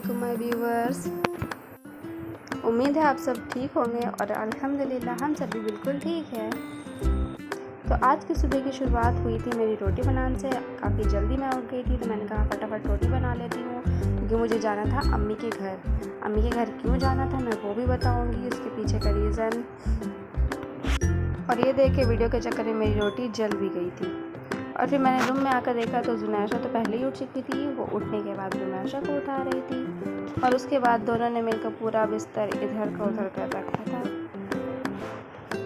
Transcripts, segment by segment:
वालेकुम my viewers. उम्मीद है आप सब ठीक होंगे और अल्हम्दुलिल्लाह हम सब भी बिल्कुल ठीक है। तो आज की सुबह की शुरुआत हुई थी मेरी रोटी बनाने से। काफ़ी जल्दी मैं उठ गई थी तो मैंने कहा फटाफट रोटी बना लेती हूँ, क्योंकि मुझे जाना था अम्मी के घर। अम्मी के घर क्यों जाना था मैं वो भी बताऊँगी, उसके पीछे का रीज़न। और ये देख के वीडियो के चक्कर में मेरी रोटी जल भी गई थी। और फिर मैंने रूम में आकर देखा तो जुनैशा तो पहले ही उठ चुकी थी। वो उठने के बाद रुमैशा को उठा रही थी और उसके बाद दोनों ने मिलकर पूरा बिस्तर इधर का उधर कर रखा था,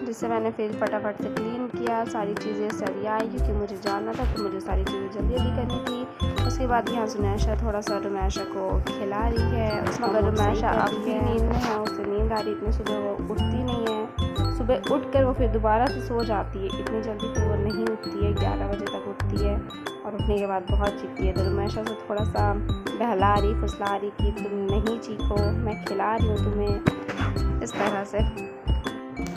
जिससे मैंने फिर फटाफट से क्लीन किया, सारी चीज़ें सरियाई, क्योंकि मुझे जाना था तो मुझे सारी चीज़ें जल्दी जल्दी करनी थी। उसके बाद यहाँ जुनैशा थोड़ा सा रुमैशा को खिला रही है, मगर रुमैशा अब भी नींद में है, उसे नींद आ रही इतनी सुबह वो उठती नहीं है। सुबह उठकर वो फिर दोबारा से सो जाती है, इतनी जल्दी फिर वो नहीं उठती है, 11 बजे तक उठती है और उठने के बाद बहुत चीखती है। तो रुमैशा से थोड़ा सा बहला रही फुसला रही कि तुम नहीं चीखो, मैं खिला रही हूँ तुम्हें, इस तरह से।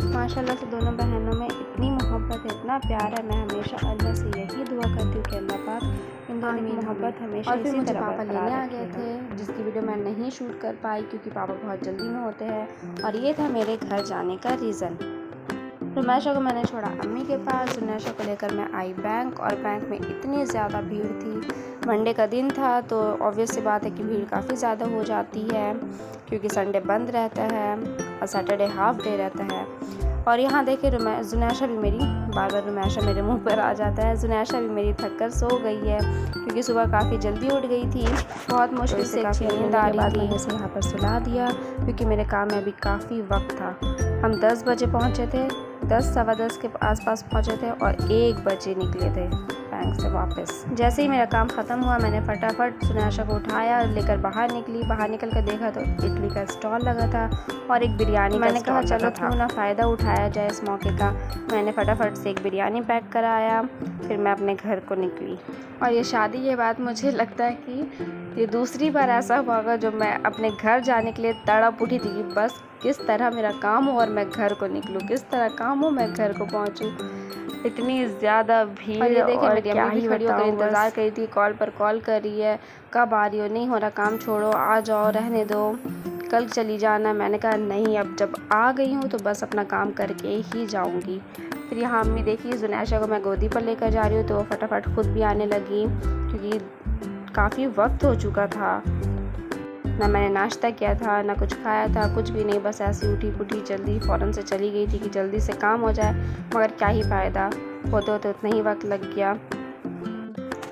माशाल्लाह से दोनों बहनों में इतनी मोहब्बत है, इतना प्यार है। मैं हमेशा अल्लाह से यही दुआ करती हूँ कि अल्लाह पाक इन दोनों की मोहब्बत हमेशा इसी तरह पापा लेने आ गए थे, जिसकी वीडियो मैं नहीं शूट कर पाई क्योंकि पापा बहुत जल्दी में होते हैं। और ये था मेरे घर जाने का रीज़न। रुमैशा को मैंने छोड़ा अम्मी के पास, जुनैशा को लेकर मैं आई बैंक, और बैंक में इतनी ज़्यादा भीड़ थी। मंडे का दिन था तो ऑब्वियस सी बात है कि भीड़ काफ़ी ज़्यादा हो जाती है, क्योंकि संडे बंद रहता है और सैटरडे हाफ डे रहता है। और यहाँ देखिए जुनैशा भी मेरी बार बार रुमैशा मेरे मुंह पर आ जाता है। जुनैशा भी मेरी थक कर सो गई है, क्योंकि सुबह काफ़ी जल्दी उठ गई थी, बहुत मुश्किल से काफ़ी नींद आ रही थी। इसे यहाँ पर सुला दिया क्योंकि मेरे काम में अभी काफ़ी वक्त था। हम 10 बजे पहुँचे थे, 10 सवा 10 के आसपास पहुँचे थे और 1 बजे निकले थे बैंक से वापस। जैसे ही मेरा काम ख़त्म हुआ मैंने फटाफट जुनैशा को उठाया, लेकर बाहर निकली। बाहर निकल कर देखा तो इडली का स्टॉल लगा था और एक बिरयानी। मैंने कहा चलो क्यों ना फ़ायदा उठाया जाए इस मौके का। मैंने फटाफट से एक बिरयानी पैक कराया, फिर मैं अपने घर को निकली। और ये शादी के बाद मुझे लगता है कि ये दूसरी बार ऐसा हुआ होगा जब मैं अपने घर जाने के लिए तड़प उठी थी कि बस किस तरह मेरा काम हो और मैं घर को निकलूँ, किस तरह काम हो मैं घर को पहुँचूँ। इतनी ज़्यादा भीड़ और क्या ही खड़ी होकर इंतज़ार करी थी, कॉल पर कॉल कर रही है, कब आ रही हो, नहीं हो रहा काम छोड़ो, आ जाओ, रहने दो, कल चली जाना। मैंने कहा नहीं, अब जब आ गई हूँ तो बस अपना काम करके ही जाऊँगी। फिर यहाँ अम्मी देखी जुनैशा को मैं गोदी पर लेकर जा रही हूँ तो वो फटाफट खुद भी आने लगी, क्योंकि काफ़ी वक्त हो चुका था। ना मैंने नाश्ता किया था, ना कुछ खाया था, कुछ भी नहीं, बस ऐसी उठी पुठी जल्दी फ़ौरन से चली गई थी कि जल्दी से काम हो जाए, मगर क्या ही फ़ायदा, होते होते उतना ही वक्त लग गया।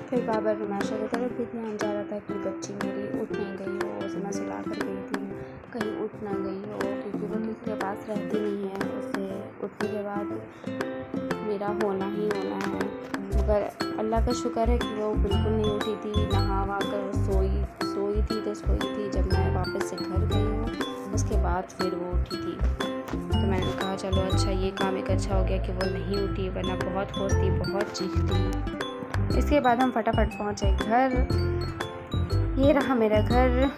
फिर बाबा रुमैशा की तरफ भी ध्यान जा रहा था कि बच्ची मेरी उठ नहीं गई हो, उसे मैं सुला कर गई थी, कहीं उठ ना गई हो, क्योंकि वो किसी के पास रहती नहीं है, उसे उठने के बाद मेरा होना ही होना है। मगर अल्लाह का शुक्र है कि वो बिल्कुल नहीं उठी थी, नहा वहा कर सोई थी। जब मैं वापस से घर गई हूँ उसके बाद फिर वो उठी थी, तो मैंने कहा चलो अच्छा ये काम एक अच्छा हो गया कि वो नहीं उठी, वरना बहुत खोजती, बहुत चीखती। इसके बाद हम फटाफट पहुँचे घर। ये रहा मेरा घर,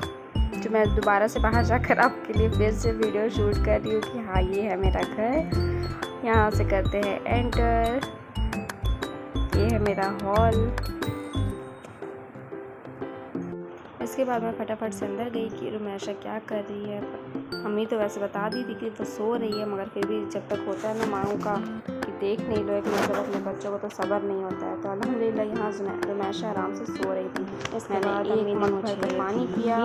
जो मैं दोबारा से बाहर जाकर आपके लिए फिर से वीडियो शूट कर रही हूँ कि हाँ ये है मेरा घर। यहाँ से करते हैं एंटर, ये है मेरा हॉल। इसके बाद मैं फटाफट से अंदर गई कि रुमैशा क्या कर रही है। अम्मी तो वैसे बता दी थी कि तो सो रही है, मगर फिर भी जब तक होता है ना माँओं का कि देख नहीं लो एक नज़र अपने बच्चों को, तो सब्र नहीं होता है। तो अल्हम्दुलिल्लाह यहाँ रुमैशा आराम से सो रही थी। मैंने एक मग भर कर पानी पिया,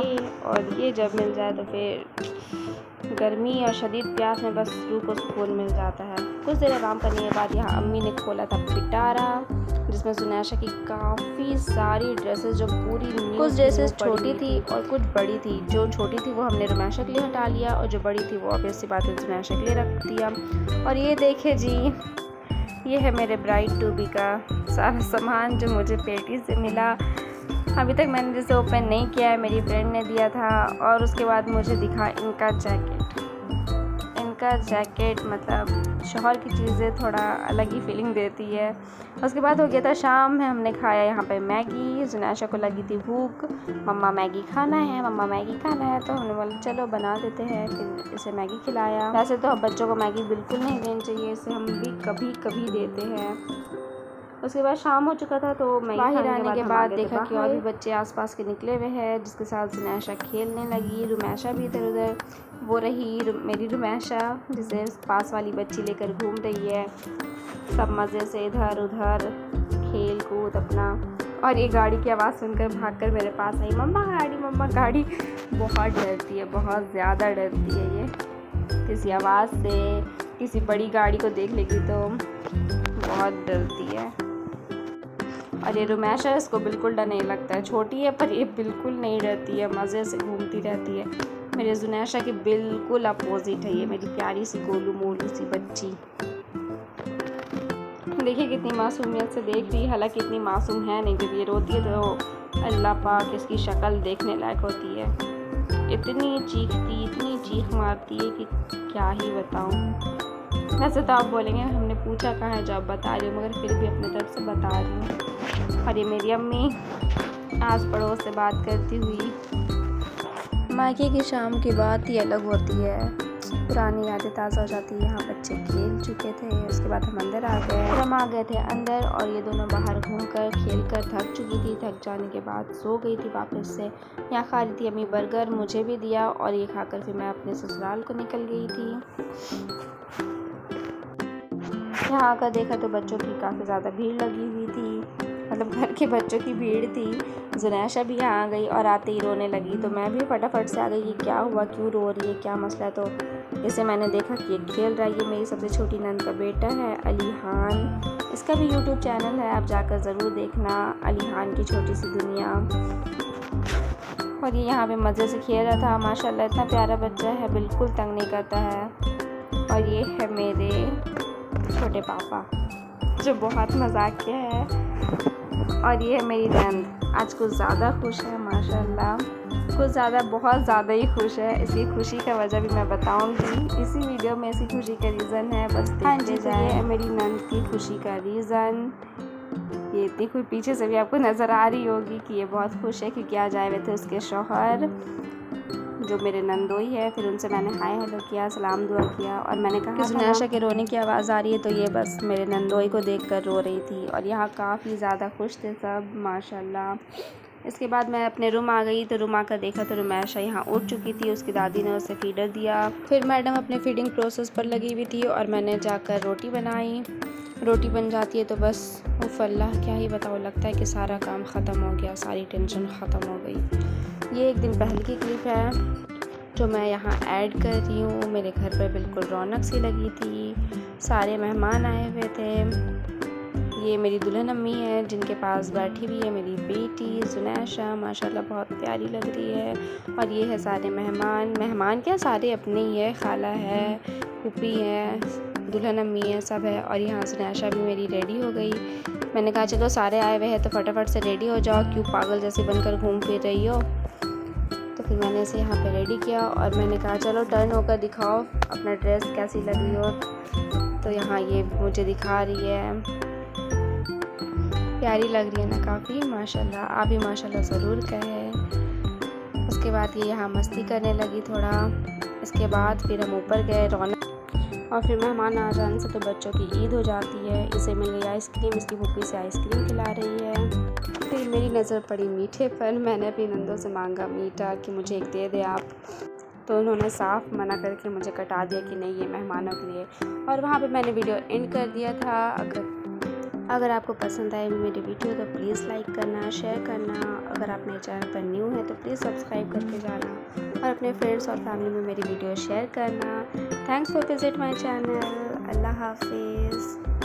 और ये जब मिल जाए तो फिर गर्मी और शदीद प्यास में बस रूह को सुकून मिल जाता है। कुछ देर आराम करने के बाद यहाँ अम्मी ने खोला था पिटारा, जिसमें जुनैशा की काफ़ी सारी ड्रेसेस जो पूरी कुछ ड्रेसेस छोटी थी और कुछ बड़ी थी। जो छोटी थी वो हमने रुमैशा के लिए हटा लिया और जो बड़ी थी वो ऑब्वियस सी बात है जुनैशा के लिए रख दिया। और ये देखे जी, ये है मेरे ब्राइड टू बी का सारा सामान जो मुझे पेटी से मिला। अभी तक मैंने जिसे ओपन नहीं किया है, मेरी फ्रेंड ने दिया था। और उसके बाद मुझे दिखा इनका जैकेट, मतलब शौहर की चीज़ें थोड़ा अलग ही फीलिंग देती है। उसके बाद हो गया था शाम में, हमने खाया यहाँ पे मैगी। जुनैशा को लगी थी भूख, मम्मा मैगी खाना है, मम्मा मैगी खाना है, तो हमने बोला चलो बना देते हैं। फिर इसे मैगी खिलाया। वैसे तो अब बच्चों को मैगी बिल्कुल नहीं देनी चाहिए, इसे हम भी कभी कभी देते हैं। उसके बाद शाम हो चुका था तो मैं बाहर आने के बाद देखा कि और भी बच्चे आसपास के निकले हुए हैं, जिसके साथ जुनैशा खेलने लगी। रुमैशा भी इधर उधर, वो रही मेरी रुमैशा जिसे पास वाली बच्ची लेकर घूम रही है। सब मज़े से इधर उधर खेल कूद अपना। और ये गाड़ी की आवाज़ सुनकर भागकर मेरे पास आई, मम्मा गाड़ी, मम्मा गाड़ी। बहुत डरती है, बहुत ज़्यादा डरती है ये किसी आवाज़ से। किसी बड़ी गाड़ी को देख लेगी तो बहुत डरती है। और ये रुमैशा, इसको बिल्कुल डर नहीं लगता है। छोटी है पर ये बिल्कुल नहीं डरती है, मज़े से घूमती रहती है। मेरे जुनैशा के बिल्कुल अपोजिट है ये मेरी प्यारी सी गोलू मोलू सी बच्ची। देखिए कितनी मासूमियत से देख रही है, हालांकि इतनी मासूम है नहीं। जब ये रोती है तो अल्लाह पाक इसकी शक्ल देखने लायक होती है। इतनी चीखती, इतनी चीख मारती है कि क्या ही बताऊं। वैसे तो आप बोलेंगे हमने पूछा कहाँ है जब बता रही हूँ, मगर फिर भी अपने तरफ से बता रही हूँ। और ये मेरी अम्मी आस पड़ोस से बात करती हुई। मायके की शाम की बात ही अलग होती है, पुरानी यादें ताज़ा हो जाती है। यहाँ बच्चे खेल चुके थे, उसके बाद हम अंदर आ गए। फिर हम आ गए थे अंदर और ये दोनों बाहर घूमकर खेलकर थक चुकी थी। थक जाने के बाद सो गई थी वापस से। यहाँ खा रही थी अम्मी बर्गर, मुझे भी दिया और ये खाकर फिर मैं अपने ससुराल को निकल गई थी। यहाँ आकर देखा तो बच्चों की काफ़ी ज़्यादा भीड़ लगी हुई थी, मतलब घर के बच्चों की भीड़ थी। जुनैशा भी यहाँ आ गई और आते ही रोने लगी, तो मैं भी फटाफट से आ गई कि क्या हुआ, क्यों रो रही है, क्या मसला है। तो इसे मैंने देखा कि ये खेल रहा है। ये मेरी सबसे छोटी नंद का बेटा है अलीहान, इसका भी यूट्यूब चैनल है, आप जाकर ज़रूर देखना, अलीहान की छोटी सी दुनिया। और ये यहाँ पे मज़े से खेल रहा था। माशाल्लाह इतना प्यारा बच्चा है, बिल्कुल तंग नहीं करता है। और ये है मेरे छोटे पापा जो बहुत मजाकिया है। और ये है मेरी नंद, आज कुछ ज़्यादा खुश है माशाल्लाह, कुछ ज़्यादा, बहुत ज़्यादा ही खुश है। इसकी खुशी का वजह भी मैं बताऊंगी इसी वीडियो में। इसी खुशी का रीज़न है, बस देखते जाए। ये है मेरी नंद की खुशी का रीज़न। ये इतनी खुश पीछे से भी आपको नज़र आ रही होगी कि ये बहुत खुश है, क्योंकि आज आए हुए थे उसके शौहर जो मेरे नंदोई है। फिर उनसे मैंने हाय हेलो किया, सलाम दुआ किया और मैंने कहा कि जुनैशा के रोने की आवाज़ आ रही है, तो ये बस मेरे नंदोई को देखकर रो रही थी। और यहाँ काफ़ी ज़्यादा खुश थे सब माशाल्लाह। इसके बाद मैं अपने रूम आ गई, तो रूम आकर देखा तो रुमैशा यहाँ उठ चुकी थी, उसकी दादी ने उसे फीडर दिया। फिर मैडम अपने फीडिंग प्रोसेस पर लगी हुई थी और मैंने जाकर रोटी बनाई। रोटी बन जाती है तो बस उफ़ अल्लाह, क्या ही बताओ, लगता है कि सारा काम ख़त्म हो गया, सारी टेंशन ख़त्म हो गई। ये एक दिन पहले की क्लिप है जो मैं यहाँ ऐड कर रही हूँ। मेरे घर पर बिल्कुल रौनक सी लगी थी, सारे मेहमान आए हुए थे। ये मेरी दुल्हन अम्मी है जिनके पास बैठी हुई है मेरी बेटी जुनैशा, माशाल्लाह बहुत प्यारी लग रही है। और ये है सारे मेहमान क्या, सारे अपने ही है, खाला है, फूफी है, दुल्हन अम्मी है, सब है। और यहाँ जुनैशा भी मेरी रेडी हो गई। मैंने कहा चलो सारे आए हुए हैं तो फटाफट से रेडी हो जाओ, क्यों पागल जैसे बनकर घूम फिर रही हो। तो फिर मैंने इसे यहाँ पे रेडी किया और मैंने कहा चलो टर्न होकर दिखाओ अपना ड्रेस कैसी लग रही हो। तो यहाँ ये मुझे दिखा रही है, प्यारी लग रही है ना काफ़ी माशाल्लाह, आप भी माशाल्लाह ज़रूर कहें। उसके बाद ये यहाँ मस्ती करने लगी थोड़ा। इसके बाद फिर हम ऊपर गए रौनक, और फिर मेहमान आ जाने से तो बच्चों की ईद हो जाती है। इसे मिल गई आइसक्रीम, इसकी फूफी से आइसक्रीम खिला रही है। फिर मेरी नज़र पड़ी मीठे पर, मैंने अपनी नंदों से मांगा मीठा कि मुझे एक दे दे आप, तो उन्होंने साफ़ मना करके मुझे कटा दिया कि नहीं ये मेहमानों के लिए। और वहाँ पे मैंने वीडियो एंड कर दिया था। अगर आपको पसंद आए मेरी वीडियो तो प्लीज़ लाइक करना, शेयर करना। अगर आप मेरे चैनल पर न्यू है तो प्लीज़ सब्सक्राइब करके जाना और अपने फ्रेंड्स और फैमिली में मेरी वीडियो शेयर करना। Thanks for visit my channel. अल्लाह हाफिज़।